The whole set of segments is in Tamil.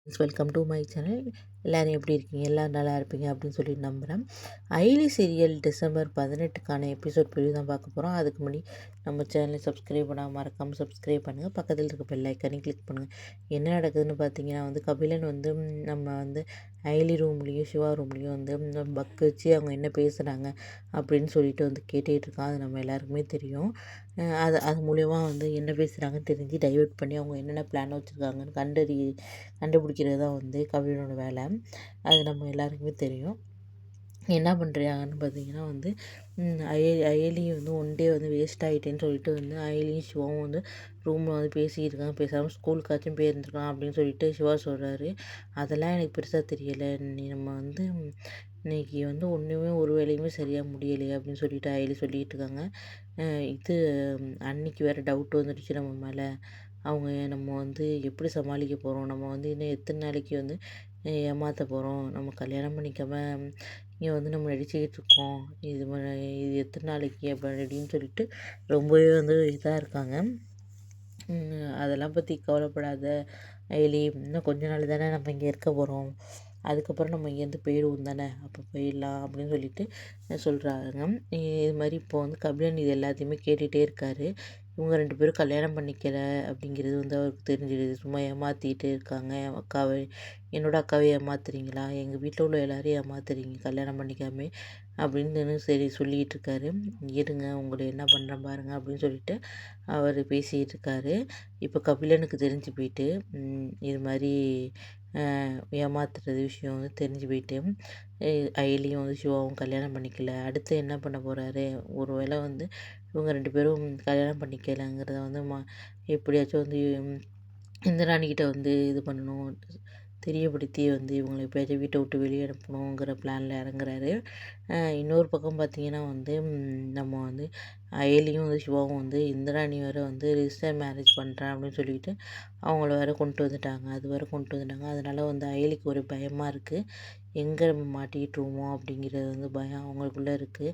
Welcome to my channel. எல்லோரும் எப்படி இருக்கீங்க? எல்லோரும் நல்லா இருப்பீங்க அப்படின்னு சொல்லி நம்புகிறேன். ஐலி சீரியல் டிசம்பர் 18க்கான எபிசோட் ப்ரிவ்யூ தான் பார்க்க போகிறோம். அதுக்கு முன்னாடி நம்ம சேனலை சப்ஸ்கிரைப் பண்ணாமல் மறக்காமல் சப்ஸ்கிரைப் பண்ணுங்கள். பக்கத்தில் இருக்க பெல் ஐக்கானையும் கிளிக் பண்ணுங்கள். என்ன நடக்குதுன்னு பார்த்தீங்கன்னா கபிலன் நம்ம ஐலி ரூம்லேயும் சிவா ரூம்லேயும் பக் வச்சு அவங்க என்ன பேசுகிறாங்க அப்படின்னு சொல்லிட்டு கேட்டுகிட்டு இருக்கான். அது நம்ம எல்லாருக்குமே தெரியும். அது மூலயமா என்ன பேசுகிறாங்கன்னு தெரிஞ்சு டைவெர்ட் பண்ணி அவங்க என்னென்ன பிளான் வச்சுருக்காங்கன்னு கண்டுபிடிக்கிறது தான் கபிலனோட வேலை. அது நம்ம எல்லாருக்குமே தெரியும். என்ன பண்ணுறாங்கன்னு பார்த்தீங்கன்னா அயலி ஒன் டே வேஸ்ட் ஆகிட்டேன்னு சொல்லிட்டு அயலியும் சிவாவும் ரூமில் பேசிக்கிட்டு இருக்காங்க. பேசாமல் ஸ்கூலுக்காச்சும் போயிருந்துருக்கலாம் அப்படின்னு சொல்லிட்டு சிவா சொல்கிறாரு. அதெல்லாம் எனக்கு பெருசாக தெரியலை. நம்ம இன்னைக்கு ஒன்றுமே ஒரு வேலையுமே சரியாக முடியலையே அப்படின்னு சொல்லிட்டு அயலி சொல்லிகிட்டு இருக்காங்க. இது அன்னைக்கு வேறு டவுட் வந்துடுச்சு நம்ம மேலே. அவங்க நம்ம எப்படி சமாளிக்க போகிறோம்? நம்ம இன்னும் எத்தனை நாளைக்கு ஏமாற்ற போகிறோம்? நம்ம கல்யாணம் பண்ணிக்காம இங்கே நம்ம நடிச்சுக்கிட்டு இருக்கோம். இது எத்தனை நாளைக்கு அப்படின்னு சொல்லிட்டு ரொம்பவே இதாக இருக்காங்க. அதெல்லாம் பற்றி கவலைப்படாத ஐலி, இன்னும் கொஞ்ச நாள் தானே நம்ம இங்கே இருக்க போகிறோம். அதுக்கப்புறம் நம்ம இங்கேருந்து போயிடுவோம் தானே, அப்போ போயிடலாம் அப்படின்னு சொல்லிட்டு சொல்கிறாங்க. இது மாதிரி இப்போ கபிலன் இது எல்லாத்தையுமே கேட்டுகிட்டே இருக்காரு. இவங்க 2 பேரும் கல்யாணம் பண்ணிக்கல அப்படிங்கிறது அவருக்கு தெரிஞ்சிடுது. சும்மா ஏமாற்றிட்டு இருக்காங்க. என்னோட அக்காவை ஏமாத்துறீங்களா? எங்கள் வீட்டில் உள்ள எல்லாரையும் ஏமாத்துறீங்க கல்யாணம் பண்ணிக்காமே அப்படின்னு சரி சொல்லிகிட்டு இருக்காரு. இருங்க உங்களை என்ன பண்ணுறேன் பாருங்க அப்படின்னு சொல்லிட்டு அவர் பேசிகிட்டு இருக்காரு. இப்போ கபிலனுக்கு தெரிஞ்சு போயிட்டு இது மாதிரி ஏமாத்துறது விஷயம் தெரிஞ்சு போயிட்டு அயலியும் சிவாவும் கல்யாணம் பண்ணிக்கல. அடுத்து என்ன பண்ண போகிறாரு? ஒரு வேளை இவங்க 2 பேரும் கல்யாணம் பண்ணிக்கலங்கிறத எப்படியாச்சும் இந்திராணிக்கிட்ட இது பண்ணணும், தெரியப்படுத்தி இவங்களை எப்படியாச்சும் வீட்டை விட்டு வெளியே அனுப்பணுங்கிற பிளானில் இறங்குறாரு. இன்னொரு பக்கம் பார்த்தீங்கன்னா நம்ம அயலியும் சிவாவும் இந்திராணி வேறு ரிஜிஸ்டர் மேரேஜ் பண்ணுறேன் அப்படின்னு சொல்லிட்டு அவங்கள வேறு கொண்டு வந்துட்டாங்க. அது வேறு கொண்டு வந்துட்டாங்க. அதனால் அயலிக்கு ஒரு பயமாக இருக்குது. எங்கே நம்ம மாட்டிக்கிட்டுருவோமோ அப்படிங்கிறது பயம் அவங்களுக்குள்ளே இருக்குது.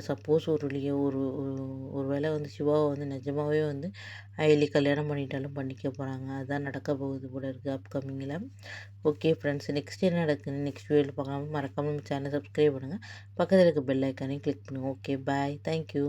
சப்போஸ் ஒரு வேளை சிவாவை நிஜமாகவே அயலி கல்யாணம் பண்ணிட்டாலும் பண்ணிக்க போகிறாங்க. அதுதான் நடக்க போகுது போல இருக்குது அப்கமிங்கில். ஓகே ஃப்ரெண்ட்ஸ், நெக்ஸ்ட் என்ன நடக்குதுன்னு நெக்ஸ்ட் வீடியோவில் பார்க்காம மறக்காமல் நம்ம சேனலை சப்ஸ்கிரைப் பண்ணுங்கள். பக்கத்தில் இருக்க பெல் ஐக்கானையும் கிளிக் பண்ணுங்கள். Okay bye, thank you.